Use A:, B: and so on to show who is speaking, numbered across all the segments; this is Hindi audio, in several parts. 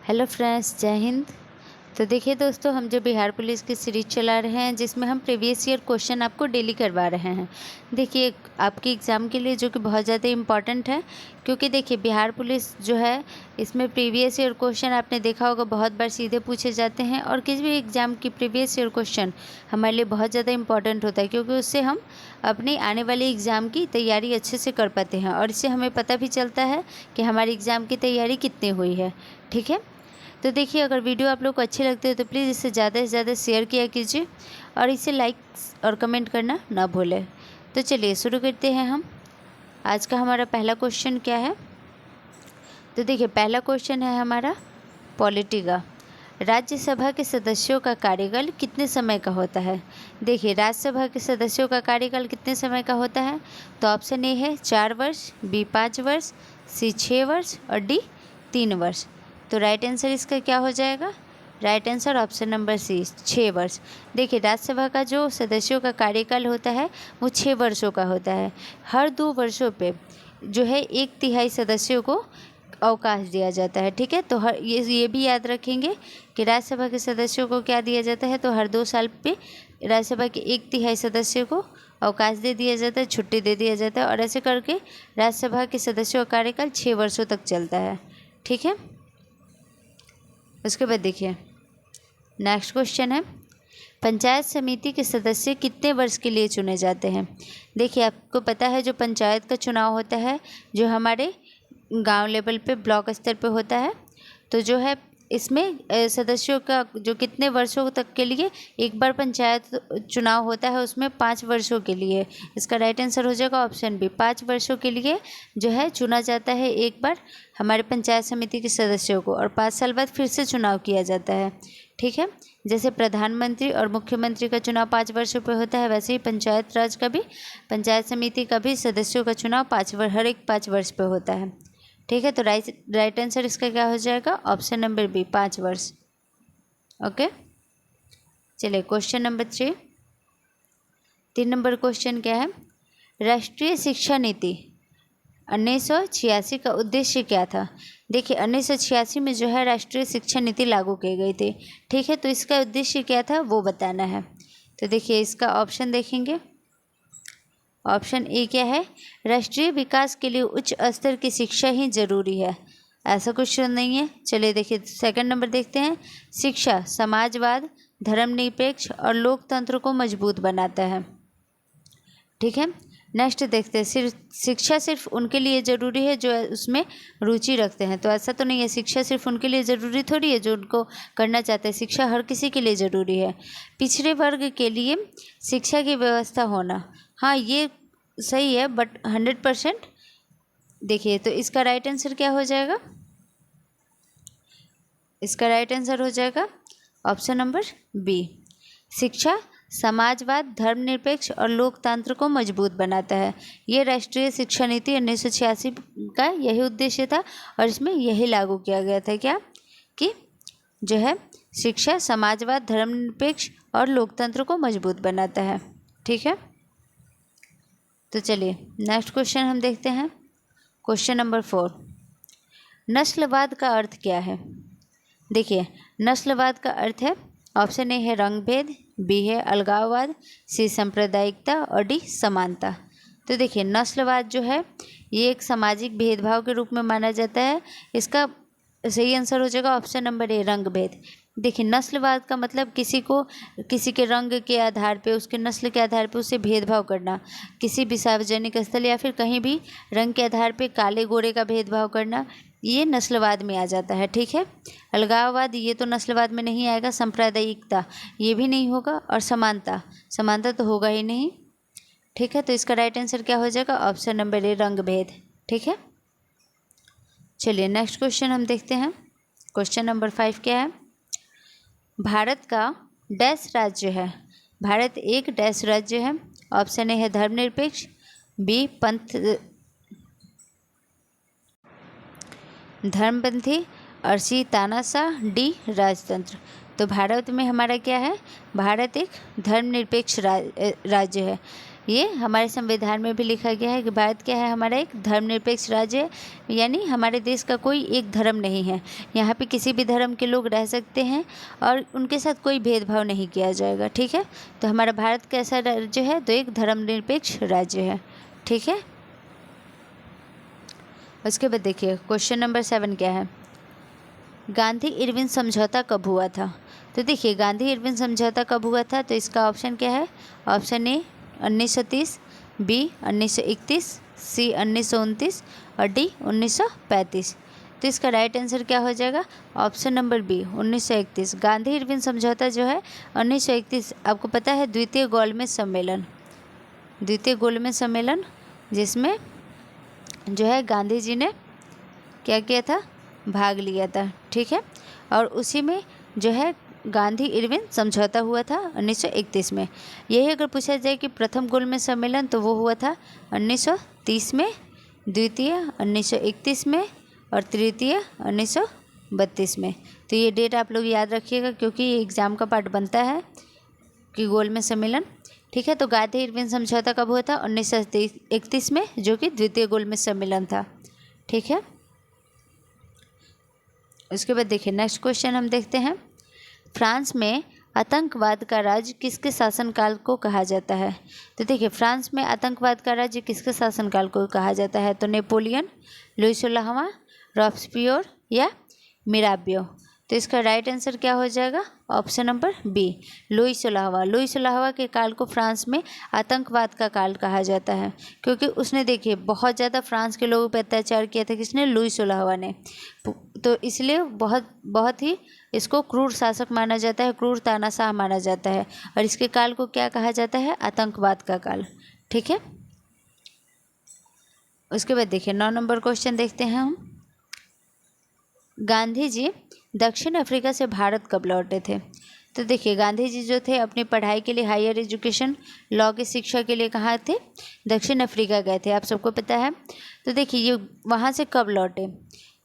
A: हेलो फ्रेंड्स, जय हिंद। तो देखिए दोस्तों, हम जो बिहार पुलिस की सीरीज़ चला रहे हैं जिसमें हम प्रीवियस ईयर क्वेश्चन आपको डेली करवा रहे हैं। देखिए आपके एग्ज़ाम के लिए जो कि बहुत ज़्यादा इम्पॉर्टेंट है, क्योंकि देखिए बिहार पुलिस जो है इसमें प्रीवियस ईयर क्वेश्चन आपने देखा होगा बहुत बार सीधे पूछे जाते हैं। और किसी भी एग्ज़ाम की प्रीवियस ईयर क्वेश्चन हमारे लिए बहुत ज़्यादा इम्पॉर्टेंट होता है, क्योंकि उससे हम अपने आने वाले एग्ज़ाम की तैयारी अच्छे से कर पाते हैं और इससे हमें पता भी चलता है कि हमारी एग्ज़ाम की तैयारी कितनी हुई है। ठीक है, तो देखिए अगर वीडियो आप लोग को अच्छी लगती है तो प्लीज़ इसे ज़्यादा से ज़्यादा शेयर किया कीजिए और इसे लाइक और कमेंट करना ना भूलें। तो चलिए शुरू करते हैं हम। आज का हमारा पहला क्वेश्चन क्या है? तो देखिए पहला क्वेश्चन है हमारा पॉलिटी का। राज्यसभा के सदस्यों का कार्यकाल कितने समय का होता है? देखिए राज्यसभा के सदस्यों का कार्यकाल कितने समय का होता है? तो ऑप्शन ए है 4 वर्ष, बी 5 वर्ष, सी 6 वर्ष और डी 3 वर्ष। तो राइट आंसर इसका क्या हो जाएगा? Right answer option number C 6 वर्ष। देखिए राज्यसभा का जो सदस्यों का कार्यकाल होता है वो 6 वर्षों का होता है। हर 2 वर्षों पे जो है 1/3 सदस्यों को अवकाश दिया जाता है। ठीक है, तो हर ये भी याद रखेंगे कि राज्यसभा के सदस्यों को क्या दिया जाता है, तो हर 2 साल पे राज्यसभा के 1/3 सदस्यों को अवकाश दे दिया जाता है, छुट्टी दे दिया जाता है और ऐसे करके राज्यसभा के सदस्यों का कार्यकाल 6 वर्षों तक चलता है। ठीक है, उसके बाद देखिए नेक्स्ट क्वेश्चन है, पंचायत समिति के सदस्य कितने वर्ष के लिए चुने जाते हैं? देखिए आपको पता है जो पंचायत का चुनाव होता है जो हमारे गांव लेवल पे ब्लॉक स्तर पे होता है, तो जो है इसमें सदस्यों का जो कितने वर्षों तक के लिए एक बार पंचायत चुनाव होता है उसमें 5 वर्षों के लिए। इसका राइट आंसर हो जाएगा ऑप्शन बी, 5 वर्षों के लिए जो है चुना जाता है एक बार हमारे पंचायत समिति के सदस्यों को और 5 साल बाद फिर से चुनाव किया जाता है। ठीक है, जैसे प्रधानमंत्री और मुख्यमंत्री का चुनाव 5 वर्षों पर होता है, वैसे ही पंचायत राज का भी, पंचायत समिति का भी सदस्यों का चुनाव हर एक 5 वर्ष पर होता है। ठीक है, तो राइट आंसर इसका क्या हो जाएगा? ऑप्शन नंबर बी 5 वर्ष। ओके, चलिए क्वेश्चन नंबर 3 नंबर क्वेश्चन क्या है? राष्ट्रीय शिक्षा नीति 1986 का उद्देश्य क्या था? देखिए 1986 में जो है राष्ट्रीय शिक्षा नीति लागू की गई थी। ठीक है, तो इसका उद्देश्य क्या था वो बताना है। तो देखिए इसका ऑप्शन देखेंगे, ऑप्शन ए क्या है? राष्ट्रीय विकास के लिए उच्च स्तर की शिक्षा ही जरूरी है। ऐसा कुछ नहीं है। चलिए देखिए सेकंड नंबर देखते हैं, शिक्षा समाजवाद, धर्मनिरपेक्ष और लोकतंत्र को मजबूत बनाता है। ठीक है, नेक्स्ट देखते हैं, शिक्षा सिर्फ उनके लिए ज़रूरी है जो उसमें रुचि रखते हैं। तो ऐसा तो नहीं है, शिक्षा सिर्फ उनके लिए ज़रूरी थोड़ी है जो उनको करना चाहते हैं, शिक्षा हर किसी के लिए ज़रूरी है। पिछड़े वर्ग के लिए शिक्षा की व्यवस्था होना, हाँ ये सही है, बट 100% देखिए तो इसका राइट आंसर क्या हो जाएगा? इसका राइट आंसर हो जाएगा ऑप्शन नंबर बी, शिक्षा समाजवाद, धर्मनिरपेक्ष और लोकतंत्र को मजबूत बनाता है। ये राष्ट्रीय शिक्षा नीति 1986 का यही उद्देश्य था और इसमें यही लागू किया गया था क्या, कि जो है शिक्षा समाजवाद, धर्मनिरपेक्ष और लोकतंत्र को मजबूत बनाता है। ठीक है, तो चलिए नेक्स्ट क्वेश्चन हम देखते हैं, क्वेश्चन नंबर 4, नस्लवाद का अर्थ क्या है? देखिए नस्लवाद का अर्थ है, ऑप्शन ए है रंगभेद, बी है अलगाववाद, सी सांप्रदायिकता और डी समानता। तो देखिए नस्लवाद जो है ये एक सामाजिक भेदभाव के रूप में माना जाता है। इसका सही आंसर हो जाएगा ऑप्शन नंबर ए रंगभेद। देखिए नस्लवाद का मतलब किसी को किसी के रंग के आधार पे, उसके नस्ल के आधार पे उससे भेदभाव करना, किसी भी सार्वजनिक स्थल या फिर कहीं भी रंग के आधार पे काले गोरे का भेदभाव करना, ये नस्लवाद में आ जाता है। ठीक है, अलगाववाद ये तो नस्लवाद में नहीं आएगा, सांप्रदायिकता ये भी नहीं होगा और समानता तो होगा ही नहीं। ठीक है, तो इसका राइट आंसर क्या हो जाएगा? ऑप्शन नंबर ए रंगभेद। ठीक है, चलिए नेक्स्ट क्वेश्चन हम देखते हैं, क्वेश्चन नंबर 5 क्या है? भारत का डैश राज्य है? भारत एक डैश राज्य है। ऑप्शन ए है धर्मनिरपेक्ष, बी धर्मपंथी और सी तानाशाह, डी राजतंत्र। तो भारत में हमारा क्या है? भारत एक धर्मनिरपेक्ष राज्य है। ये हमारे संविधान में भी लिखा गया है कि भारत क्या है, हमारा एक धर्मनिरपेक्ष राज्य है, यानी हमारे देश का कोई एक धर्म नहीं है। यहाँ पे किसी भी धर्म के लोग रह सकते हैं और उनके साथ कोई भेदभाव नहीं किया जाएगा। ठीक है, तो हमारा भारत कैसा राज्य है, तो एक धर्मनिरपेक्ष राज्य है। ठीक है, उसके बाद देखिए क्वेश्चन नंबर 7 क्या है, गांधी इरविन समझौता कब हुआ था। तो देखिए गांधी इरविन समझौता कब हुआ था, तो इसका ऑप्शन क्या है, ऑप्शन ए 1930, बी 1931, सी 1929 और डी 1935। तो इसका राइट आंसर क्या हो जाएगा, option number B 1931। Gandhi Irwin समझौता जो है 1931, आपको पता है द्वितीय गोलमेज सम्मेलन, जिसमें जो है गांधी जी ने क्या किया था, भाग लिया था। ठीक है, और उसी में जो है गांधी इरविन समझौता हुआ था 1931 में। यही अगर पूछा जाए कि प्रथम गोलमेज सम्मेलन, तो वो हुआ था 1930 में, द्वितीय 1931 में और तृतीय 1932 में। तो ये डेट आप लोग याद रखिएगा, क्योंकि ये एग्ज़ाम का पार्ट बनता है कि गोलमेज सम्मेलन। ठीक है, तो गांधी इरविन समझौता कब हुआ था, 1931 में, जो कि द्वितीय गोलमेज सम्मेलन था। ठीक है, उसके बाद देखिए नेक्स्ट क्वेश्चन हम देखते हैं, फ्रांस में आतंकवाद का राज्य किसके शासनकाल को कहा जाता है। तो देखिए फ्रांस में आतंकवाद का राज्य किसके शासनकाल को कहा जाता है, तो नेपोलियन, लुई 16वां, रॉब्सपियर या मिराबियो। तो इसका राइट आंसर क्या हो जाएगा, ऑप्शन नंबर बी लुई 16वां। लुई 16वां के काल को फ्रांस में आतंकवाद का काल कहा जाता है, क्योंकि उसने देखिए बहुत ज़्यादा फ्रांस के लोगों पर अत्याचार किया था, किसने, लुई 16वां ने। तो इसलिए बहुत ही इसको क्रूर शासक माना जाता है, क्रूर तानाशाह माना जाता है, और इसके काल को क्या कहा जाता है, आतंकवाद का काल। ठीक है, उसके बाद देखिए 9 नंबर क्वेश्चन देखते हैं हम, गांधी जी दक्षिण अफ्रीका से भारत कब लौटे थे। तो देखिए गांधी जी जो थे अपनी पढ़ाई के लिए, हायर एजुकेशन, लॉ की शिक्षा के लिए कहाँ थे, दक्षिण अफ्रीका गए थे, आप सबको पता है। तो देखिए ये वहाँ से कब लौटे,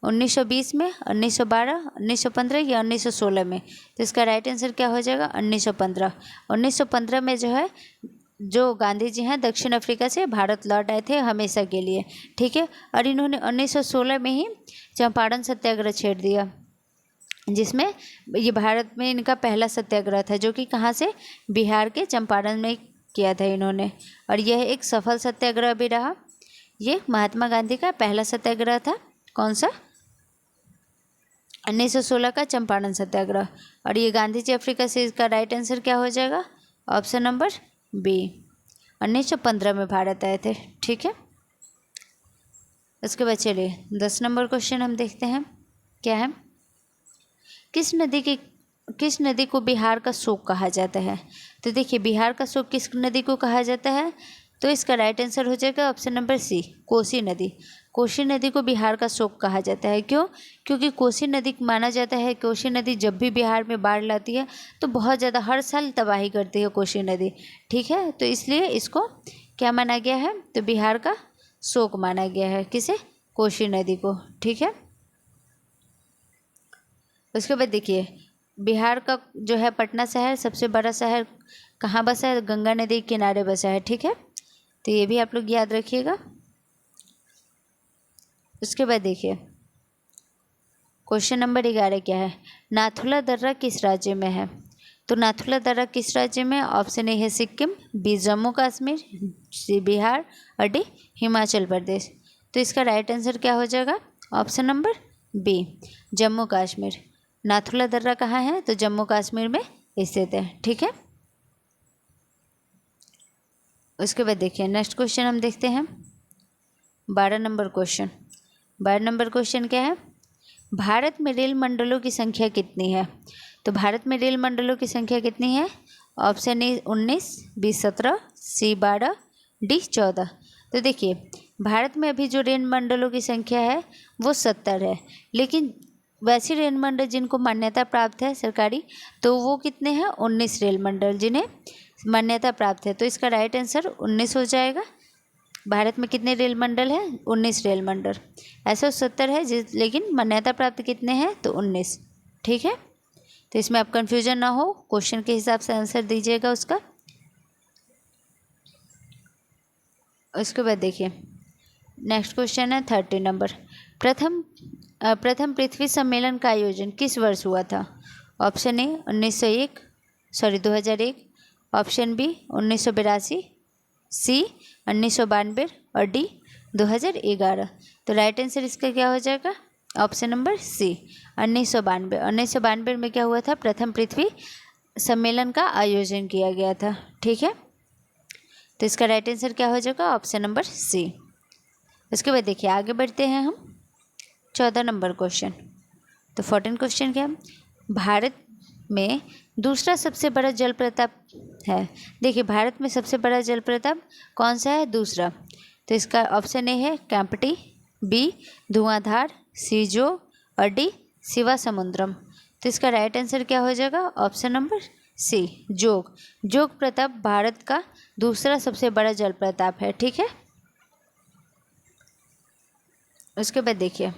A: 1920 में, 1912, 1915 या 1916 में। तो इसका राइट आंसर क्या हो जाएगा, 1915। 1915 में जो है जो गांधी जी हैं दक्षिण अफ्रीका से भारत लौट आए थे हमेशा के लिए। ठीक है, और इन्होंने 1916 में ही चंपारण सत्याग्रह छेड़ दिया, जिसमें ये भारत में इनका पहला सत्याग्रह था, जो कि कहाँ से, बिहार के चंपारण में किया था इन्होंने, और यह एक सफल सत्याग्रह भी रहा। ये महात्मा गांधी का पहला सत्याग्रह था, कौन सा, 1916 का चंपारण सत्याग्रह। और ये गांधी जी अफ्रीका से, इसका राइट आंसर क्या हो जाएगा, ऑप्शन नंबर बी 1915 में भारत आए थे। ठीक है, उसके बाद चलिए 10 नंबर क्वेश्चन हम देखते हैं, क्या है, किस नदी को बिहार का शोक कहा जाता है। तो देखिए बिहार का शोक किस नदी को कहा जाता है, तो इसका राइट आंसर हो जाएगा ऑप्शन नंबर सी, कोसी नदी। कोसी नदी को बिहार का शोक कहा जाता है, क्यों, क्योंकि कोसी नदी माना जाता है, कोसी नदी जब भी बिहार में बाढ़ लाती है तो बहुत ज़्यादा हर साल तबाही करती है कोसी नदी। ठीक है, तो इसलिए इसको क्या माना गया है, तो बिहार का शोक माना गया है, किसे, कोसी नदी को। ठीक है, उसके बाद देखिए बिहार का जो है पटना शहर सबसे बड़ा शहर कहाँ बसा है, गंगा नदी के किनारे बसा है। ठीक है, तो ये भी आप लोग याद रखिएगा। उसके बाद देखिए क्वेश्चन नंबर 11 क्या है, नाथुला दर्रा किस राज्य में है। तो नाथुला दर्रा किस राज्य में, ऑप्शन ए है सिक्किम, बी जम्मू कश्मीर, सी बिहार और डी हिमाचल प्रदेश। तो इसका राइट आंसर क्या हो जाएगा, option number B Jammu Kashmir. Nathula दर्रा कहाँ है, तो जम्मू कश्मीर में स्थित है। ठीक है, उसके बाद देखिए नेक्स्ट क्वेश्चन हम देखते हैं 12 नंबर क्वेश्चन। 12 नंबर क्वेश्चन क्या है, भारत में रेल मंडलों की संख्या कितनी है। तो भारत में रेल मंडलों की संख्या कितनी है, option A 19, B 17, C 12, D 14। तो देखिए भारत में अभी जो रेल मंडलों की संख्या है वो 70 है, लेकिन वैसे रेल मंडल जिनको मान्यता प्राप्त है सरकारी, तो वो कितने हैं, 19 रेल मंडल जिन्हें मान्यता प्राप्त है। तो इसका राइट आंसर 19 हो जाएगा। भारत में कितने रेल मंडल हैं, 19 रेल मंडल, ऐसा 70 है लेकिन मान्यता प्राप्त कितने हैं, तो 19। ठीक है, तो इसमें आप कंफ्यूजन ना हो, क्वेश्चन के हिसाब से आंसर दीजिएगा उसका। उसके बाद देखिए नेक्स्ट क्वेश्चन है 30 नंबर। प्रथम पृथ्वी सम्मेलन का आयोजन किस वर्ष हुआ था? ऑप्शन ए 2001, ऑप्शन बी 1982, सी 1992 और डी 2011। तो राइट आंसर इसका क्या हो जाएगा? ऑप्शन नंबर सी 1992। 1992 में क्या हुआ था? प्रथम पृथ्वी सम्मेलन का आयोजन किया गया था। ठीक है, तो इसका राइट आंसर क्या हो जाएगा? Option number C. उसके बाद देखिए आगे बढ़ते हैं हम 14 नंबर क्वेश्चन। तो 14 क्वेश्चन क्या है? भारत में दूसरा सबसे बड़ा जलप्रपात है। देखिए भारत में सबसे बड़ा जलप्रपात कौन सा है? दूसरा। तो इसका ऑप्शन ए है कैंपटी, बी धुआंधार, सी जोग और डी शिवा समुद्रम। तो इसका राइट आंसर क्या हो जाएगा? ऑप्शन नंबर सी जोग। जोग प्रताप भारत का दूसरा सबसे बड़ा जलप्रपात है। ठीक है, उसके बाद देखिए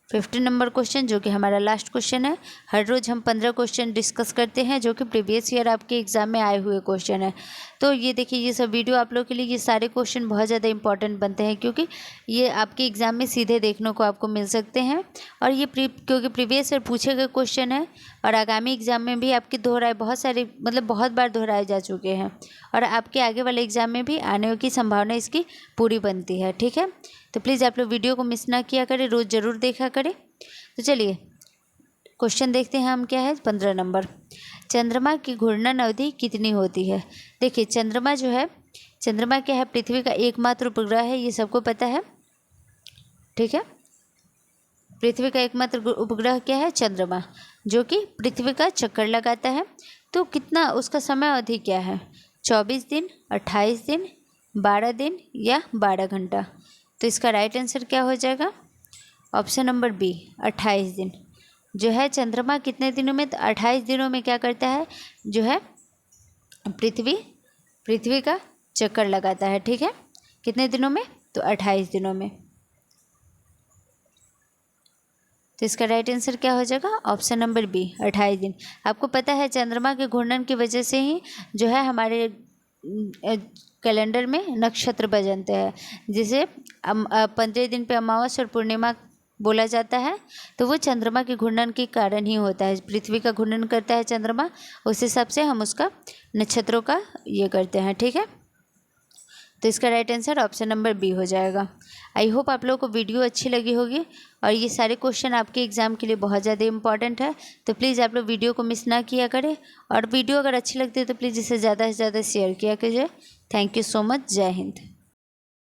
A: 15 नंबर क्वेश्चन जो कि हमारा लास्ट क्वेश्चन है। हर रोज़ हम 15 क्वेश्चन डिस्कस करते हैं जो कि प्रीवियस ईयर आपके एग्ज़ाम में आए हुए क्वेश्चन है। तो ये देखिए ये सब वीडियो आप लोगों के लिए ये सारे क्वेश्चन बहुत ज़्यादा इंपॉर्टेंट बनते हैं क्योंकि ये आपके एग्ज़ाम में सीधे देखने को आपको मिल सकते हैं। और ये क्योंकि प्रीवियस ईयर पूछे गए क्वेश्चन है और आगामी एग्ज़ाम में भी आपके दोहराए बहुत सारे मतलब बहुत बार दोहराए जा चुके हैं और आपके आगे वाले एग्ज़ाम में भी आने की संभावना इसकी पूरी बनती है। ठीक है, तो प्लीज़ आप लोग वीडियो को मिस ना किया करें, रोज़ ज़रूर देखा करें। तो चलिए क्वेश्चन देखते हैं हम क्या है 15 नंबर। चंद्रमा की घूर्णन अवधि कितनी होती है? देखिए चंद्रमा जो है, चंद्रमा क्या है? पृथ्वी का एकमात्र उपग्रह है, ये सबको पता है। ठीक है, पृथ्वी का एकमात्र उपग्रह क्या है? चंद्रमा, जो कि पृथ्वी का चक्कर लगाता है। तो कितना उसका समय अवधि क्या है? 24 दिन, 28 दिन, 12 दिन या 12 घंटा। तो इसका राइट आंसर क्या हो जाएगा? ऑप्शन नंबर बी 28 दिन। जो है चंद्रमा कितने दिनों में? तो 28 दिनों में क्या करता है? जो है पृथ्वी का चक्कर लगाता है। ठीक है, कितने दिनों में? तो 28 दिनों में। तो इसका राइट आंसर क्या हो जाएगा? ऑप्शन नंबर बी 28 दिन। आपको पता है चंद्रमा के घूर्णन की वजह से ही जो है हमारे कैलेंडर में नक्षत्र बदलते हैं, जिसे 15 दिन पे अमावस्या और पूर्णिमा बोला जाता है। तो वो चंद्रमा के घूर्णन के कारण ही होता है। पृथ्वी का घूर्णन करता है चंद्रमा, उस हिसाब से हम उसका नक्षत्रों का ये करते हैं। ठीक है, तो इसका right answer option number B हो जाएगा। आई होप आप लोगों को वीडियो अच्छी लगी होगी और ये सारे क्वेश्चन आपके एग्ज़ाम के लिए बहुत ज़्यादा इंपॉर्टेंट है। तो प्लीज़ आप लोग वीडियो को मिस ना किया करें और वीडियो अगर अच्छी लगती है तो प्लीज़ इसे ज़्यादा से ज़्यादा शेयर किया कीजिए। Thank you so much. जय हिंद।